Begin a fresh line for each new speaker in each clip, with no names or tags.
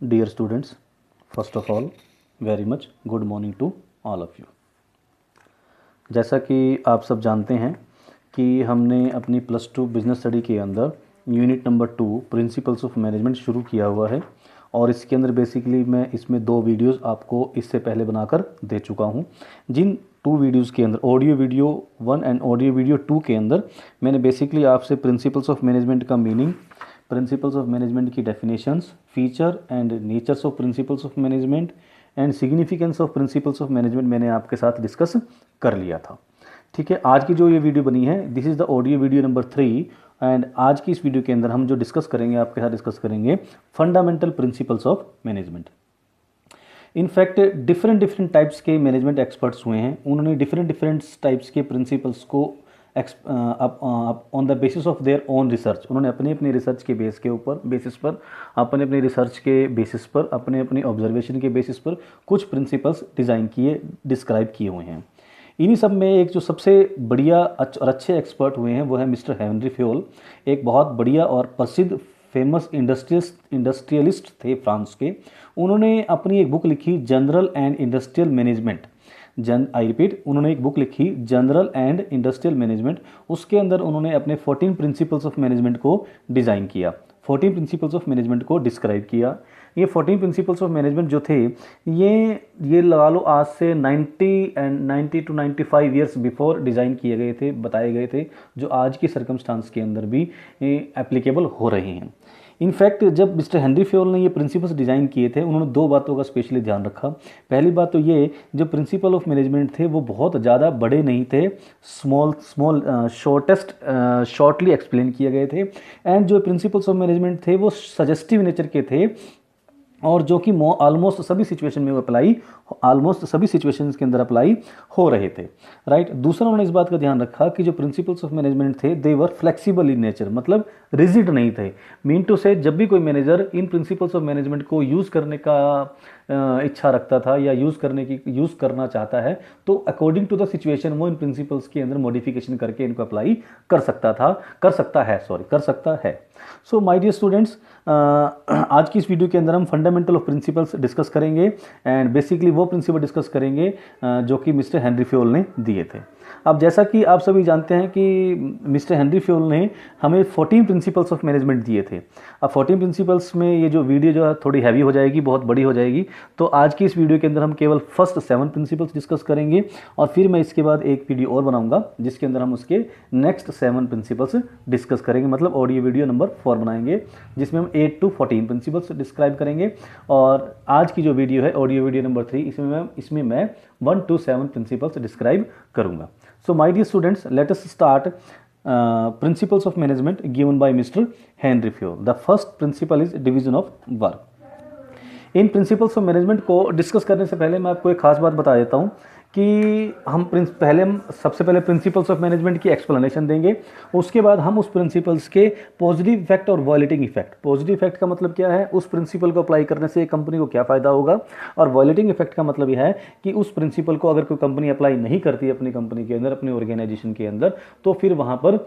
Dear students, first of all, very much good morning to all of you. जैसा कि आप सब जानते हैं कि हमने अपनी +2 बिजनेस स्टडी के अंदर unit number 2 principles of management शुरू किया हुआ है और इसके अंदर बेसिकली मैं इसमें 2 वीडियोस आपको इससे पहले बनाकर दे चुका हूं। जिन 2 वीडियोस के अंदर audio video 1 and audio video 2 के अंदर मैंने बेसिकली आपसे प्रिंसिपल्स ऑफ मैनेजमेंट का मीनिंग, प्रिंसिपल्स ऑफ मैनेजमेंट की definitions, feature and natures of principles of management and significance of principles of management मैंने आपके साथ डिस्कस कर लिया था। ठीक है, आज की जो ये वीडियो बनी है this is the audio video number 3 and आज की इस वीडियो के अंदर हम जो डिस्कस करेंगे आपके साथ डिस्कस करेंगे fundamental principles of management. In fact different types के मैनेजमेंट एक्सपर्ट्स हुए हैं, उन्होंने डिफरेंट टाइप्स के प्रिंसिपल्स को on the basis of their own research, उन्होंने अपने रिसर्च के बेसिस पर अपने रिसर्च के बेसिस पर अपने ऑब्जर्वेशन के बेसिस पर कुछ प्रिंसिपल्स डिज़ाइन किए, डिस्क्राइब किए हुए हैं। इन्हीं सब में एक जो सबसे बढ़िया और अच्छे एक्सपर्ट हुए हैं वो है मिस्टर हेनरी फ्योल, एक बहुत बढ़िया और प्रसिद्ध फेमस इंडस्ट्रियलिस्ट थे फ्रांस के। उन्होंने अपनी एक बुक लिखी general and industrial management. I repeat, उन्होंने एक बुक लिखी जनरल एंड इंडस्ट्रियल मैनेजमेंट। उसके अंदर उन्होंने अपने 14 प्रिंसिपल्स ऑफ मैनेजमेंट को डिज़ाइन किया, 14 प्रिंसिपल्स ऑफ मैनेजमेंट को डिस्क्राइब किया। ये 14 प्रिंसिपल्स ऑफ मैनेजमेंट जो थे ये लगा लो आज से 90 to 95 ईयर्स बिफोर डिज़ाइन किए गए थे, बताए गए थे, जो आज की सर्कमस्टांस के अंदर भी एप्लीकेबल हो रहे हैं। इनफैक्ट जब मिस्टर हेनरी फ्योल ने ये प्रिंसिपल्स डिज़ाइन किए थे उन्होंने 2 बातों का स्पेशली ध्यान रखा। पहली बात तो ये, जो प्रिंसिपल ऑफ मैनेजमेंट थे वो बहुत ज़्यादा बड़े नहीं थे, शॉर्टली एक्सप्लेन किए गए थे। एंड जो प्रिंसिपल्स ऑफ मैनेजमेंट थे वो सजेस्टिव नेचर के थे और जो कि ऑलमोस्ट सभी सिचुएशन में ऑलमोस्ट सभी सिचुएशंस के अंदर अप्लाई हो रहे थे, राइट। दूसरा, उन्होंने इस बात का ध्यान रखा कि जो प्रिंसिपल्स ऑफ मैनेजमेंट थे दे वर फ्लेक्सिबल इन नेचर, मतलब रिजिड नहीं थे। मीन टू से जब भी कोई manager in principles of management को यूज़ करने का इच्छा रखता था या यूज़ करना चाहता है तो अकॉर्डिंग टू द सिचुएशन वो इन प्रिंसिपल्स के अंदर मॉडिफिकेशन करके इनको अप्लाई कर सकता है। सो माय डियर स्टूडेंट्स, आज की इस वीडियो के अंदर हम फंडामेंटल ऑफ प्रिंसिपल्स डिस्कस करेंगे एंड बेसिकली वो प्रिंसिपल डिस्कस करेंगे जो कि मिस्टर हेनरी फ्योल ने दिए थे। अब जैसा कि आप सभी जानते हैं कि मिस्टर हेनरी फ्योल ने हमें 14 प्रिंसिपल्स ऑफ मैनेजमेंट दिए थे। अब 14 प्रिंसिपल्स में ये जो वीडियो जो है थोड़ी हैवी हो जाएगी, बहुत बड़ी हो जाएगी, तो आज की इस वीडियो के अंदर हम केवल फर्स्ट 7 प्रिंसिपल्स डिस्कस करेंगे और फिर मैं इसके बाद एक वीडियो और बनाऊंगा जिसके अंदर हम उसके नेक्स्ट 7 प्रिंसिपल्स डिस्कस करेंगे, मतलब ऑडियो वीडियो नंबर 4 बनाएंगे जिसमें हम 8 to 14 प्रिंसिपल्स डिस्क्राइब करेंगे। और आज की जो वीडियो है ऑडियो वीडियो नंबर 3, इसमें मैं 1 to 7 प्रिंसिपल्स डिस्क्राइब करूंगा। So my dear students, let us start principles of management given by mister Henry Fayol. The first principle is division of work. इन प्रिंसिपल्स ऑफ मैनेजमेंट को discuss करने से पहले मैं आपको एक खास बात बता देता हूँ कि हम सबसे पहले प्रिंसिपल्स ऑफ मैनेजमेंट की एक्सप्लेनेशन देंगे, उसके बाद हम उस प्रिंसिपल्स के पॉजिटिव इफेक्ट और वॉयलेटिंग इफेक्ट। पॉजिटिव इफेक्ट का मतलब क्या है, उस प्रिंसिपल को अप्लाई करने से कंपनी को क्या फ़ायदा होगा, और वॉयलेटिंग इफेक्ट का मतलब यह है कि उस प्रिंसिपल को अगर कोई कंपनी अप्लाई नहीं करती अपनी कंपनी के अंदर, अपनी ऑर्गेनाइजेशन के अंदर, तो फिर वहाँ पर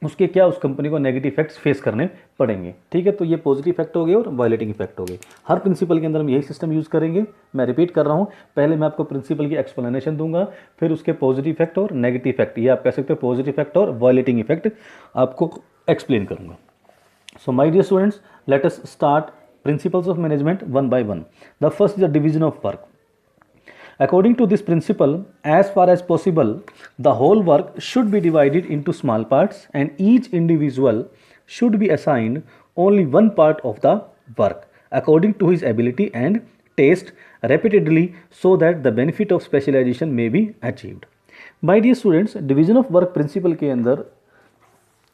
उसके क्या उस कंपनी को नेगेटिव इफेक्ट्स फेस करने पड़ेंगे। ठीक है, तो ये पॉजिटिव इफेक्ट हो गए और वायलेटिंग इफेक्ट हो गए। हर प्रिंसिपल के अंदर हम यही सिस्टम यूज़ करेंगे। मैं रिपीट कर रहा हूँ, पहले मैं आपको प्रिंसिपल की एक्सप्लेनेशन दूंगा, फिर उसके पॉजिटिव इफेक्ट और नेगेटिव इफेक्ट, ये आप कह सकते हो पॉजिटिव इफेक्ट और वायलेटिंग इफेक्ट आपको एक्सप्लेन करूंगा। So my dear students, let us start principles of management one by one. The first is the division of work. According to this principle, as far as possible, the whole work should be divided into small parts and each individual should be assigned only one part of the work according to his ability and taste repeatedly so that the benefit of specialization may be achieved. My dear students, division of work principle के अंदर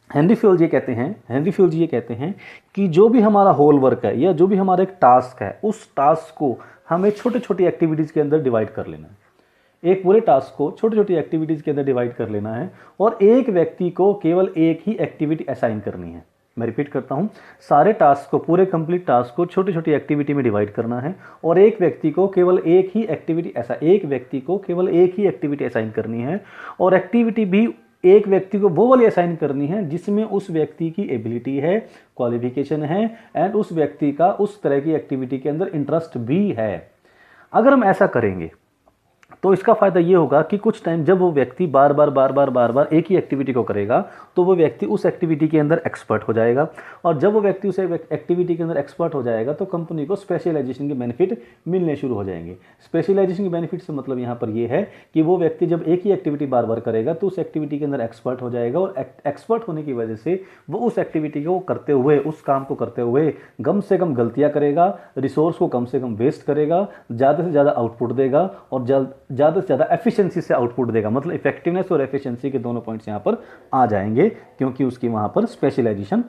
Henry Fayol जी ये कहते हैं कि जो भी हमारा whole work है या जो भी हमारा एक टास्क है, उस टास्क को हमें छोटे छोटी एक्टिविटीज़ के अंदर डिवाइड कर लेना है। एक पूरे टास्क को छोटी छोटी एक्टिविटीज़ के अंदर डिवाइड कर लेना है और एक व्यक्ति को केवल एक ही एक्टिविटी असाइन करनी है। मैं रिपीट करता हूँ, सारे टास्क को, पूरे कंप्लीट टास्क को छोटी छोटी एक्टिविटी में डिवाइड करना है और एक व्यक्ति को केवल एक ही एक्टिविटी असाइन करनी है और एक्टिविटी भी एक व्यक्ति को वो वाली असाइन करनी है जिसमें उस व्यक्ति की एबिलिटी है, क्वालिफिकेशन है एंड उस व्यक्ति का उस तरह की एक्टिविटी के अंदर इंटरेस्ट भी है। अगर हम ऐसा करेंगे तो इसका फ़ायदा ये होगा कि कुछ टाइम जब वो व्यक्ति बार बार एक ही एक्टिविटी को करेगा तो वो व्यक्ति उस एक्टिविटी के अंदर एक्सपर्ट हो जाएगा, और जब वो व्यक्ति उस एक्टिविटी के अंदर एक्सपर्ट हो जाएगा तो कंपनी को स्पेशलाइजेशन के बेनिफिट मिलने शुरू हो जाएंगे। स्पेशलाइजेशन के बेनिफिट से मतलब यहाँ पर ये है कि वो व्यक्ति जब एक ही एक्टिविटी बार बार करेगा तो उस एक्टिविटी के अंदर एक्सपर्ट हो जाएगा, और एक्सपर्ट होने की वजह से वो उस एक्टिविटी को करते हुए, उस काम को करते हुए कम से कम गलतियाँ करेगा, रिसोर्स को कम से कम वेस्ट करेगा, ज़्यादा से ज़्यादा आउटपुट देगा और ज़्यादा से ज़्यादा एफिशिएंसी से आउटपुट देगा। मतलब इफेक्टिवनेस और एफिशिएंसी के दोनों पॉइंट्स यहाँ पर आ जाएंगे क्योंकि उसकी वहाँ पर स्पेशलाइजेशन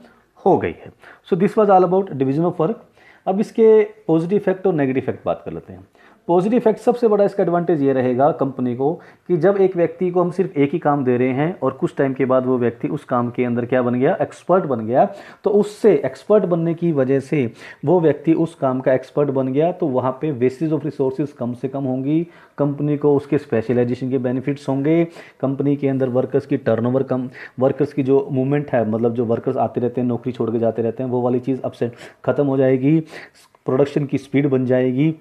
हो गई है। So this was all about division of work. अब इसके पॉजिटिव इफेक्ट और नेगेटिव इफेक्ट बात कर लेते हैं। पॉजिटिव इफेक्ट, सबसे बड़ा इसका एडवांटेज ये रहेगा कंपनी को कि जब एक व्यक्ति को हम सिर्फ एक ही काम दे रहे हैं और कुछ टाइम के बाद वो व्यक्ति उस काम के अंदर क्या बन गया, एक्सपर्ट बन गया, तो उससे एक्सपर्ट बनने की वजह से वो व्यक्ति उस काम का एक्सपर्ट बन गया तो वहाँ पे वेस्टेज ऑफ रिसोर्सेज कम से कम होंगी, कंपनी को उसके स्पेशलाइजेशन के बेनिफिट्स होंगे, कंपनी के अंदर वर्कर्स की टर्नओवर कम, वर्कर्स की जो मूवमेंट है, मतलब जो वर्कर्स आते रहते हैं नौकरी छोड़ के जाते रहते हैं, वो वाली चीज़ अपसेट खत्म हो जाएगी, प्रोडक्शन की स्पीड बन जाएगी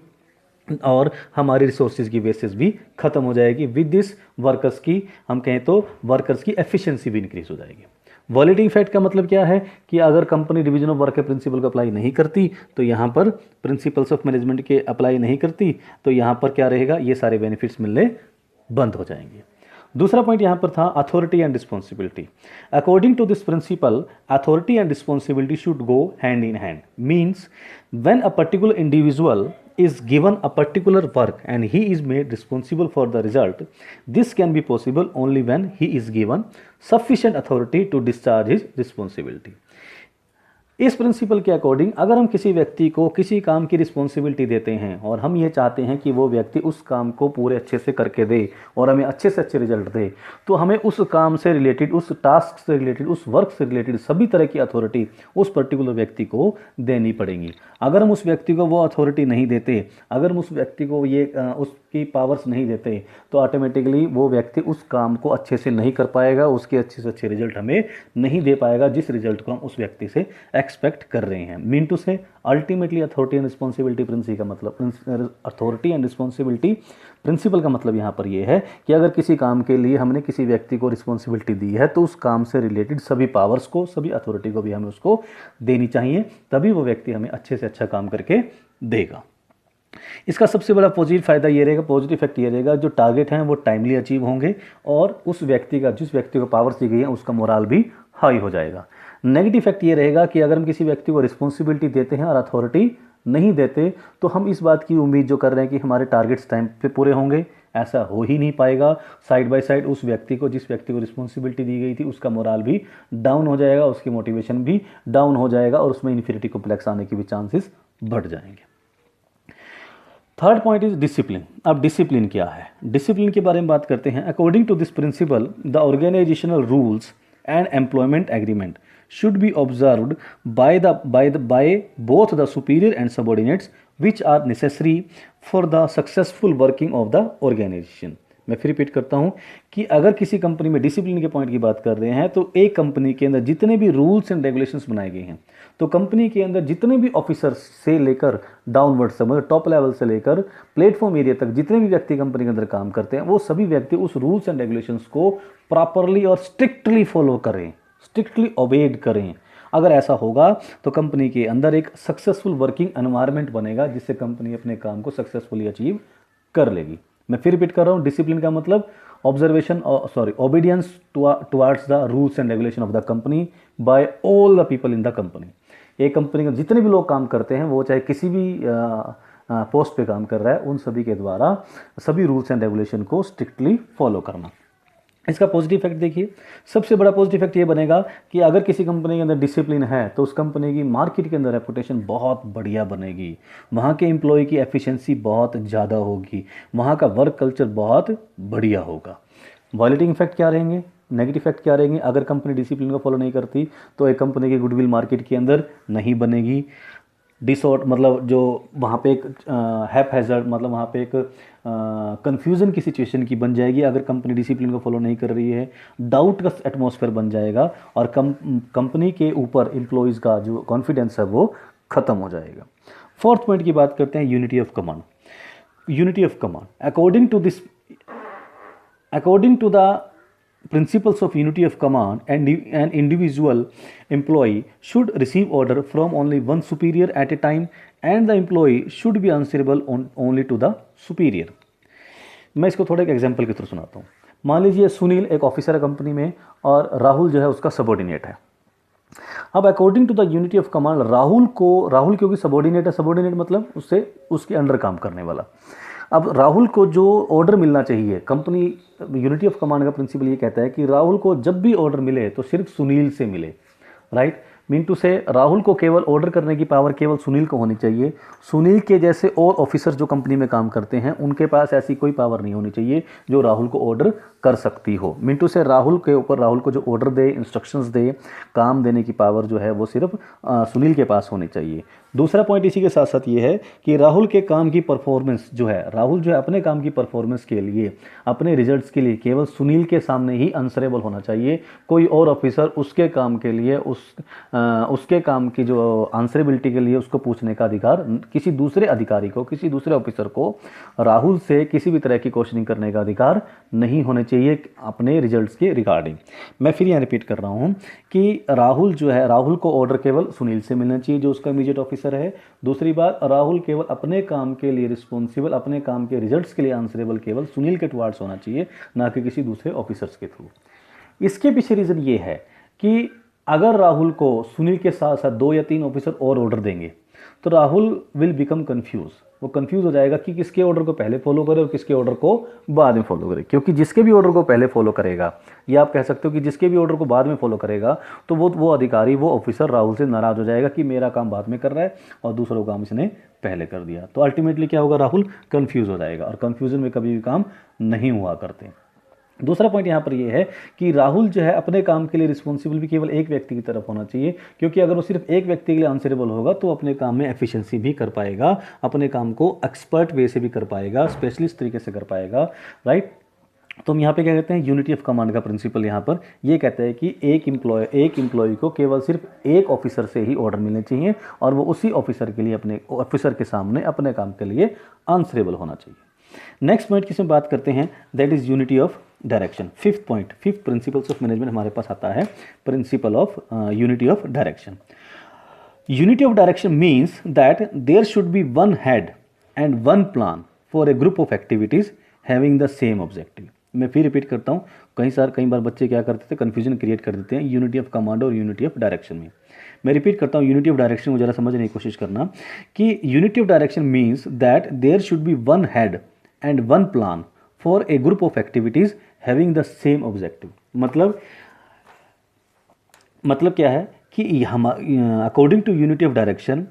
और हमारी रिसोर्सेज की वेस्टेज भी खत्म हो जाएगी। विद दिस वर्कर्स की, हम कहें तो वर्कर्स की एफिशिएंसी भी इंक्रीज हो जाएगी। वॉलेटिंग इफेक्ट का मतलब क्या है कि अगर कंपनी डिवीजन ऑफ वर्क के प्रिंसिपल को अप्लाई नहीं करती तो यहाँ पर प्रिंसिपल्स ऑफ मैनेजमेंट के अप्लाई नहीं करती तो यहाँ पर क्या रहेगा, ये सारे बेनिफिट्स मिलने बंद हो जाएंगे। दूसरा पॉइंट यहाँ पर था authority and responsibility. According to this principle, authority and responsibility should go hand in hand. Means when a particular individual is given a particular work and he is made responsible for the result, this can be possible only when he is given sufficient authority to discharge his responsibility. इस principal के according अगर हम किसी व्यक्ति को किसी काम की रिस्पॉन्सिबिलिटी देते हैं और हम ये चाहते हैं कि वो व्यक्ति उस काम को पूरे अच्छे से करके दे और हमें अच्छे से अच्छे रिजल्ट दे, तो हमें उस काम से रिलेटेड, उस टास्क से रिलेटेड, उस वर्क से रिलेटेड सभी तरह की अथॉरिटी उस पर्टिकुलर व्यक्ति को देनी पड़ेंगी। अगर हम उस व्यक्ति को वो अथॉरिटी नहीं देते, अगर हम उस व्यक्ति को ये उसकी पावर्स नहीं देते तो ऑटोमेटिकली वो व्यक्ति उस काम को अच्छे से नहीं कर पाएगा, उसके अच्छे से अच्छे रिजल्ट हमें नहीं दे पाएगा जिस रिजल्ट को हम उस व्यक्ति से एक्सपेक्ट कर रहे हैं। Mean to say ultimately authority and responsibility principle का मतलब, अथॉरिटी एंड रिस्पॉन्सिबिलिटी प्रिंसिपल का मतलब यहाँ पर यह है कि अगर किसी काम के लिए हमने किसी व्यक्ति को रिस्पॉन्सिबिलिटी दी है तो उस काम से रिलेटेड सभी पावर्स को, सभी अथॉरिटी को भी हमें उसको देनी चाहिए, तभी वो व्यक्ति हमें अच्छे से अच्छा काम करके देगा। इसका सबसे बड़ा पॉजिटिव फायदा ये रहेगा, पॉजिटिव इफेक्ट ये रहेगा, जो टारगेट हैं वो टाइमली अचीव होंगे और उस व्यक्ति का, जिस व्यक्ति को पावर्स दी गई है उसका मोराल भी हाई हो जाएगा। नेगेटिव इफेक्ट ये रहेगा कि अगर हम किसी व्यक्ति को रिस्पॉन्सिबिलिटी देते हैं और अथॉरिटी नहीं देते तो हम इस बात की उम्मीद जो कर रहे हैं कि हमारे टारगेट्स टाइम पे पूरे होंगे, ऐसा हो ही नहीं पाएगा। साइड बाय साइड उस व्यक्ति को, जिस व्यक्ति को रिस्पॉन्सिबिलिटी दी गई थी, उसका मोराल भी डाउन हो जाएगा, उसकी मोटिवेशन भी डाउन हो जाएगा और उसमें इन्फीरियरिटी कॉम्प्लेक्स आने के भी चांसेस बढ़ जाएंगे। Third point is discipline. अब डिसिप्लिन क्या है, डिसिप्लिन के बारे में बात करते हैं। According to this principle, the organisational rules and employment agreement should be observed by both the superior and subordinates which are necessary for the successful working of the organization। मैं फिर रिपीट करता हूं कि अगर किसी कंपनी में discipline के point की बात कर रहे हैं तो एक कंपनी के अंदर जितने भी रूल्स एंड रेगुलेशंस बनाए गए हैं, तो कंपनी के अंदर जितने भी ऑफिसर्स से लेकर डाउनवर्ड से, मतलब टॉप लेवल से लेकर प्लेटफॉर्म एरिया तक जितने भी व्यक्ति कंपनी के अंदर काम करते हैं, वो सभी व्यक्ति उस रूल्स एंड रेगुलेशंस को प्रॉपरली और स्ट्रिक्टली फॉलो करें, स्ट्रिक्टली ओबेड करें। अगर ऐसा होगा तो कंपनी के अंदर एक सक्सेसफुल वर्किंग एनवायरनमेंट बनेगा जिससे कंपनी अपने काम को सक्सेसफुली अचीव कर लेगी। मैं फिर रिपीट कर रहा हूँ, डिसिप्लिन का मतलब observation, obedience towards the rules and regulation of the company by all the people in the company. एक कंपनी के जितने भी लोग काम करते हैं, वो चाहे किसी भी पोस्ट पे काम कर रहा है, उन सभी के द्वारा सभी रूल्स एंड रेगुलेशन को स्ट्रिक्टली फॉलो करना। इसका पॉजिटिव इफेक्ट देखिए, सबसे बड़ा पॉजिटिव इफेक्ट ये बनेगा कि अगर किसी कंपनी के अंदर डिसिप्लिन है तो उस कंपनी की मार्केट के अंदर रेपुटेशन बहुत बढ़िया बनेगी, वहाँ के एम्प्लॉय की एफिशिएंसी बहुत ज़्यादा होगी, वहाँ का वर्क कल्चर बहुत बढ़िया होगा। वॉलेटिंग इफेक्ट क्या रहेंगे, नेगेटिव इफेक्ट क्या रहेंगे? अगर कंपनी डिसिप्लिन को फॉलो नहीं करती तो एक कंपनी की गुडविल मार्केट के अंदर नहीं बनेगी, डिसऑर्ड मतलब जो वहाँ पे एक हैप हैज़र्ड मतलब वहाँ पे एक कन्फ्यूज़न की सिचुएशन की बन जाएगी अगर कंपनी डिसिप्लिन को फॉलो नहीं कर रही है। डाउट का एटमॉस्फेयर बन जाएगा और कंपनी के ऊपर एम्प्लॉयज़ का जो कॉन्फिडेंस है वो ख़त्म हो जाएगा। फोर्थ पॉइंट की बात करते हैं, unity of command. Unity of command according to the principles of unity of command, and an individual employee should receive order from only one superior at a time, and the employee should be answerable only to the superior। मैं इसको थोड़ा एक example के through सुनाता हूँ। मान लीजिए सुनील एक ऑफिसर है कंपनी में और राहुल जो है उसका सबॉर्डिनेट है। अब according to the unity of command Rahul क्योंकि सबॉर्डिनेट है, सबॉर्डिनेट मतलब उससे उसके अंडर काम करने वाला। अब राहुल को जो ऑर्डर मिलना चाहिए, कंपनी यूनिटी ऑफ कमांड का प्रिंसिपल ये कहता है कि राहुल को जब भी ऑर्डर मिले तो सिर्फ सुनील से मिले, राइट। मीन टू से राहुल को केवल ऑर्डर करने की पावर केवल सुनील को होनी चाहिए। सुनील के जैसे और ऑफिसर जो कंपनी में काम करते हैं उनके पास ऐसी कोई पावर नहीं होनी चाहिए जो राहुल को ऑर्डर कर सकती हो। मीन टू से राहुल के ऊपर राहुल को जो ऑर्डर दे, इंस्ट्रक्शंस दे, काम देने की पावर जो है वो सिर्फ सुनील के पास होनी चाहिए। दूसरा पॉइंट इसी के साथ साथ ये है कि राहुल के काम की परफॉर्मेंस जो है, राहुल जो है अपने काम की परफॉर्मेंस के लिए, अपने रिजल्ट्स के लिए केवल सुनील के सामने ही आंसरेबल होना चाहिए। कोई और ऑफिसर उसके काम के लिए उसके काम की जो आंसरेबिलिटी के लिए उसको पूछने का अधिकार किसी दूसरे अधिकारी को, किसी दूसरे ऑफिसर को राहुल से किसी भी तरह की क्वेश्चनिंग करने का अधिकार नहीं होने चाहिए अपने रिजल्ट्स के रिगार्डिंग। मैं फिर यहाँ रिपीट कर रहा हूँ कि राहुल जो है, राहुल को ऑर्डर केवल सुनील से मिलना चाहिए जो उसका इमीडिएट ऑफिसर है। दूसरी बात, राहुल केवल अपने काम के लिए रिस्पॉन्सिबल, अपने काम के रिजल्ट्स के लिए आंसरेबल केवल सुनील के टुवार्ड्स होना चाहिए, ना कि किसी दूसरे ऑफिसर्स के थ्रू। इसके पीछे रीज़न ये है कि अगर राहुल को सुनील के साथ साथ 2 या 3 ऑफिसर और ऑर्डर देंगे तो राहुल विल बिकम कंफ्यूज। वो कंफ्यूज हो जाएगा कि किसके ऑर्डर को पहले फॉलो करे और किसके ऑर्डर को बाद में फॉलो करे। क्योंकि जिसके भी ऑर्डर को पहले फॉलो करेगा, या आप कह सकते हो कि जिसके भी ऑर्डर को बाद में फॉलो करेगा, तो वो अधिकारी, वो ऑफिसर राहुल से नाराज हो जाएगा कि मेरा काम बाद में कर रहा है और दूसरों काम इसने पहले कर दिया। तो अल्टीमेटली क्या होगा, राहुल कंफ्यूज हो जाएगा और कंफ्यूजन में कभी भी काम नहीं हुआ करते। दूसरा पॉइंट यहाँ पर यह है कि राहुल जो है अपने काम के लिए रिस्पॉन्सिबल भी केवल एक व्यक्ति की तरफ होना चाहिए, क्योंकि अगर वो सिर्फ एक व्यक्ति के लिए आंसरेबल होगा तो अपने काम में एफिशिएंसी भी कर पाएगा, अपने काम को एक्सपर्ट वे से भी कर पाएगा, स्पेशलिस्ट तरीके से कर पाएगा, राइट। तो हम यहाँ पे क्या कहते हैं, यूनिटी ऑफ कमांड का प्रिंसिपल यहाँ पर ये कहता है कि एक एम्प्लॉय को केवल सिर्फ एक ऑफिसर से ही ऑर्डर मिलने चाहिए और वो उसी ऑफिसर के लिए, अपने ऑफिसर के सामने अपने काम के लिए आंसरेबल होना चाहिए। नेक्स्ट पॉइंट की बात करते हैं, that is unity of direction. Fifth point, fifth principles of management हमारे पास आता है, principle of unity of direction. Unity of direction means that there should be one head and one plan for a group of activities having the same objective. मैं फिर repeat करता हूँ, कई बार बच्चे क्या करते थे, कन्फ्यूजन क्रिएट कर देते हैं यूनिटी ऑफ कमांड और यूनिटी ऑफ डायरेक्शन में। मैं रिपीट करता हूँ, यूनिटी ऑफ डायरेक्शन को जरा समझने की कोशिश करना कि unity of direction means that there should be one head and one plan for a group of activities having the same objective. मतलब क्या है कि हम according to unity of direction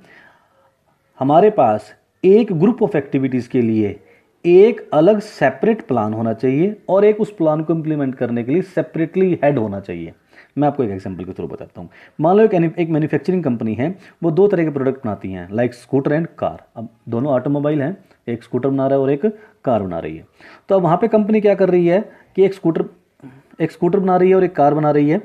हमारे पास एक ग्रुप ऑफ एक्टिविटीज़ के लिए एक अलग सेपरेट प्लान होना चाहिए और एक उस प्लान को इम्प्लीमेंट करने के लिए सेपरेटली हेड होना चाहिए। मैं आपको एक एग्जांपल के थ्रू बताता हूँ। मान लो एक मैन्युफैक्चरिंग कंपनी है, वो 2 तरह के प्रोडक्ट बनाती हैं, लाइक स्कूटर एंड कार। अब दोनों ऑटोमोबाइल हैं, एक स्कूटर बना रहा है और एक कार बना रही है। तो अब वहाँ पे कंपनी क्या कर रही है कि एक स्कूटर बना रही है और एक कार बना रही है।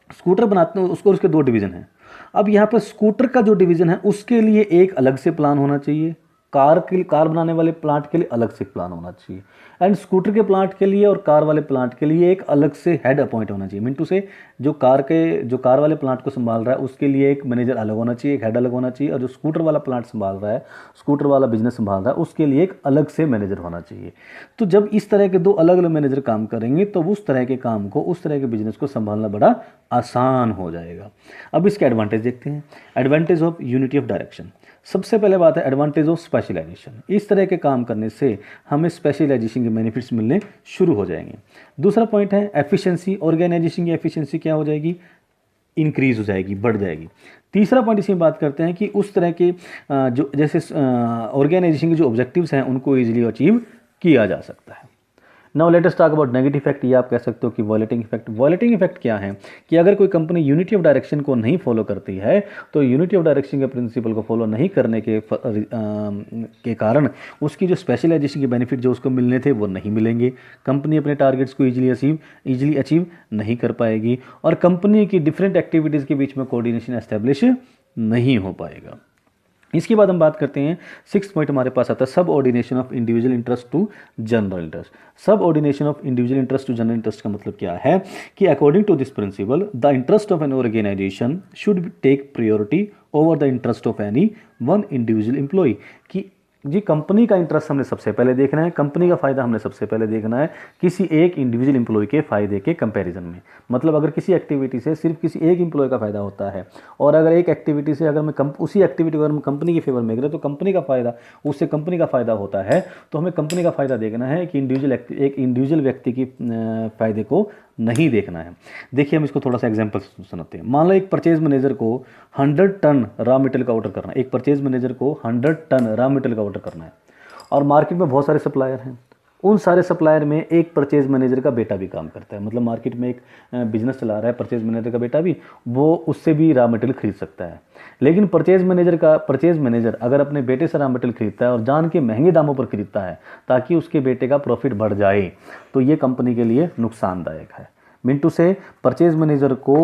स्कूटर बनाते हैं उसको, उसके 2 डिवीज़न हैं। अब यहाँ पर स्कूटर का जो डिवीज़न है उसके लिए एक अलग से प्लान होना चाहिए, कार बनाने वाले प्लांट के लिए अलग से प्लान होना चाहिए, एंड स्कूटर के प्लांट के लिए और कार वाले प्लांट के लिए एक अलग से हेड अपॉइंट होना चाहिए। मिंटू से जो कार वाले प्लांट को संभाल रहा है उसके लिए एक मैनेजर अलग होना चाहिए, एक हेड अलग होना चाहिए, और जो स्कूटर वाला प्लांट संभाल रहा है, स्कूटर वाला बिजनेस संभाल रहा है, उसके लिए एक अलग से मैनेजर होना चाहिए। तो जब इस तरह के 2 अलग अलग मैनेजर काम करेंगे तो उस तरह के काम को, उस तरह के बिजनेस को संभालना बड़ा आसान हो जाएगा। अब इसके एडवांटेज देखते हैं। Advantage of unity of direction, सबसे पहले बात है एडवांटेज ऑफ स्पेशलाइजेशन। इस तरह के काम करने से हमें स्पेशलाइजेशन के बेनिफिट्स मिलने शुरू हो जाएंगे। दूसरा पॉइंट है एफिशिएंसी। ऑर्गेनाइजेशन की एफिशिएंसी क्या हो जाएगी, इंक्रीज हो जाएगी, बढ़ जाएगी। तीसरा पॉइंट इसमें बात करते हैं कि उस तरह के जो जैसे ऑर्गेनाइजेशन के जो ऑब्जेक्टिव्स हैं उनको ईजिली अचीव किया जा सकता है। Now let us talk about negative effect, ये आप कह सकते हो कि वॉयलेटिंग इफेक्ट। वॉयलेटिंग इफेक्ट क्या है कि अगर कोई कंपनी यूनिटी ऑफ डायरेक्शन को नहीं फॉलो करती है तो यूनिटी ऑफ डायरेक्शन के प्रिंसिपल को फॉलो नहीं करने के कारण उसकी जो स्पेशलाइजेशन के बेनिफिट जो उसको मिलने थे वो नहीं मिलेंगे, कंपनी अपने टारगेट्स को ईजिली अचीव नहीं कर पाएगी और कंपनी की डिफरेंट एक्टिविटीज़ के बीच में कोऑर्डिनेशन एस्टेब्लिश नहीं हो पाएगा। इसके बाद हम बात करते हैं, 6th पॉइंट हमारे पास आता है subordination of individual interest to general interest. Subordination of individual interest to general interest का मतलब क्या है कि according to this principle the interest of an organisation should take priority over the interest of any one individual employee. कि जी company का interest हमने सबसे पहले देखना है, कंपनी का फ़ायदा हमने सबसे पहले देखना है किसी एक इंडिविजुअल एम्प्लॉय के फ़ायदे के कंपैरिजन में। मतलब अगर किसी एक्टिविटी से सिर्फ किसी एक एम्प्लॉय का फ़ायदा होता है और अगर एक एक्टिविटी से अगर मैं उसी एक्टिविटी को अगर हम कंपनी के फेवर में करें तो कंपनी का फ़ायदा उससे कंपनी का फ़ायदा होता है, तो हमें कंपनी का फ़ायदा देखना है कि एक इंडिविजुअल व्यक्ति की फ़ायदे को नहीं देखना है। देखिए हम इसको थोड़ा सा एग्जांपल सुनाते हैं। मान लो एक परचेज मैनेजर को 100 टन रॉ मटेरियल का ऑर्डर करना है, एक परचेज मैनेजर को 100 टन रॉ मटेरियल का ऑर्डर करना है और मार्केट में बहुत सारे सप्लायर हैं। उन सारे सप्लायर में एक परचेज मैनेजर का बेटा भी काम करता है, मतलब मार्केट में एक बिजनेस चला रहा है परचेज मैनेजर का बेटा भी, वो उससे भी रॉ मटेरियल खरीद सकता है। लेकिन परचेज मैनेजर अगर अपने बेटे से रॉ मटेरियल खरीदता है और जान के महंगे दामों पर खरीदता है ताकि उसके बेटे का प्रॉफिट बढ़ जाए, तो ये कंपनी के लिए नुकसानदायक है। मिंटू से परचेज मैनेजर को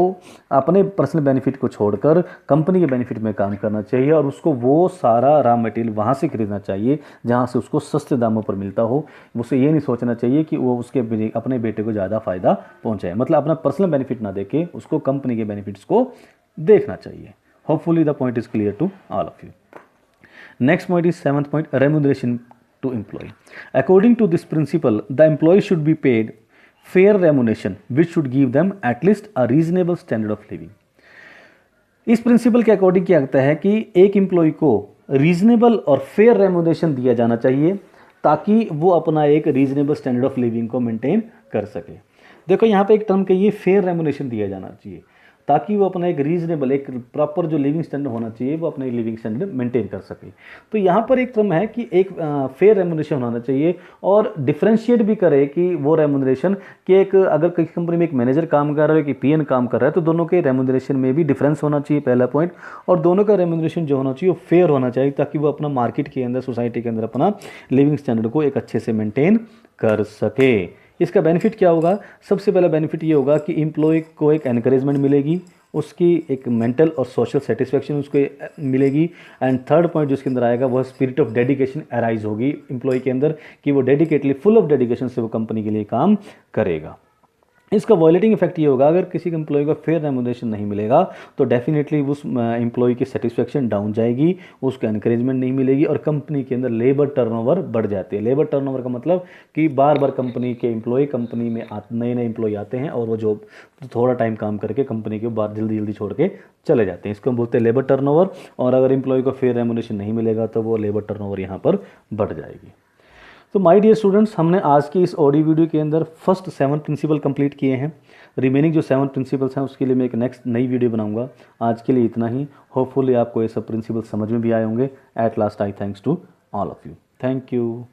अपने पर्सनल बेनिफिट को छोड़कर कंपनी के बेनिफिट में काम करना चाहिए और उसको वो सारा रॉ मटेरियल वहाँ से खरीदना चाहिए जहाँ से उसको सस्ते दामों पर मिलता हो। उसे ये नहीं सोचना चाहिए कि वो उसके अपने बेटे को ज़्यादा फ़ायदा पहुँचाए, मतलब अपना पर्सनल बेनिफिट ना देके उसको कंपनी के बेनिफिट्स को देखना चाहिए। Hopefully the point is clear to all of you. Next point is 7th point, remuneration to employ. According to this principle the employ should be paid fair remuneration which should give them at least a reasonable standard of living। इस principal के according क्या कहता है कि एक employ को reasonable और fair remuneration दिया जाना चाहिए ताकि वो अपना एक रीजनेबल स्टैंडर्ड ऑफ लिविंग को मेंटेन कर सके। देखो यहाँ पे एक टर्म कहिए फेयर रेम्यूनरेशन दिया जाना चाहिए ताकि वो अपना एक रीजनेबल एक प्रॉपर जो लिविंग स्टैंडर्ड होना चाहिए वो अपने लिविंग स्टैंडर्ड मेंटेन कर सके। तो यहाँ पर एक टर्म है कि एक फेयर रेम्यूनरेशन होना चाहिए और डिफरेंशिएट भी करे कि वो रेम्यूनरेशन कि एक अगर किसी कंपनी में एक मैनेजर काम कर रहा है कि पीएन काम कर रहा है तो दोनों के रेम्यूनरेशन में भी डिफरेंस होना चाहिए, पहला पॉइंट। और दोनों का रेम्यूनरेशन जो होना चाहिए वो फेयर होना चाहिए ताकि वो अपना मार्केट के अंदर सोसाइटी के अंदर अपना लिविंग स्टैंडर्ड को एक अच्छे से मेंटेन कर सके। इसका बेनिफिट क्या होगा? सबसे पहला बेनिफिट ये होगा कि एम्प्लॉय को एक एनकरेजमेंट मिलेगी, उसकी एक मेंटल और सोशल सेटिस्फैक्शन उसको मिलेगी। एंड थर्ड पॉइंट जो इसके अंदर आएगा वह स्पिरिट ऑफ डेडिकेशन अराइज होगी एम्प्लॉय के अंदर कि वो डेडिकेटली फुल ऑफ डेडिकेशन से वो कंपनी के लिए काम करेगा। इसका वॉयलेटिंग इफेक्ट ये होगा अगर किसी एम्प्लॉय को फेयर रेम्यूनरेशन नहीं मिलेगा तो डेफिनेटली उस एम्प्लॉय की सेटिस्फैक्शन डाउन जाएगी, उसको एनकरेजमेंट नहीं मिलेगी और कंपनी के अंदर लेबर टर्नओवर बढ़ जाती है। लेबर टर्नओवर का मतलब कि बार बार कंपनी के एम्प्लॉय कंपनी में नए नए एम्प्लॉय आते हैं और वो जो थोड़ा टाइम काम करके कंपनी के बाहर जल्दी जल्दी छोड़ के चले जाते हैं, इसको हम बोलते हैं लेबर टर्नओवर। और अगर एम्प्लॉय को फेयर रेम्यूनरेशन नहीं मिलेगा तो वो लेबर टर्नओवर यहाँ पर बढ़ जाएगी। तो माय डियर स्टूडेंट्स, हमने आज की इस ऑडियो वीडियो के अंदर फर्स्ट 7 प्रिंसिपल कंप्लीट किए हैं। रिमेनिंग जो 7 प्रिंसिपल्स हैं उसके लिए मैं एक नेक्स्ट नई वीडियो बनाऊंगा। आज के लिए इतना ही। होपफुली आपको ये सब प्रिंसिपल समझ में भी आए होंगे। At last I thanks to all of you. Thank you.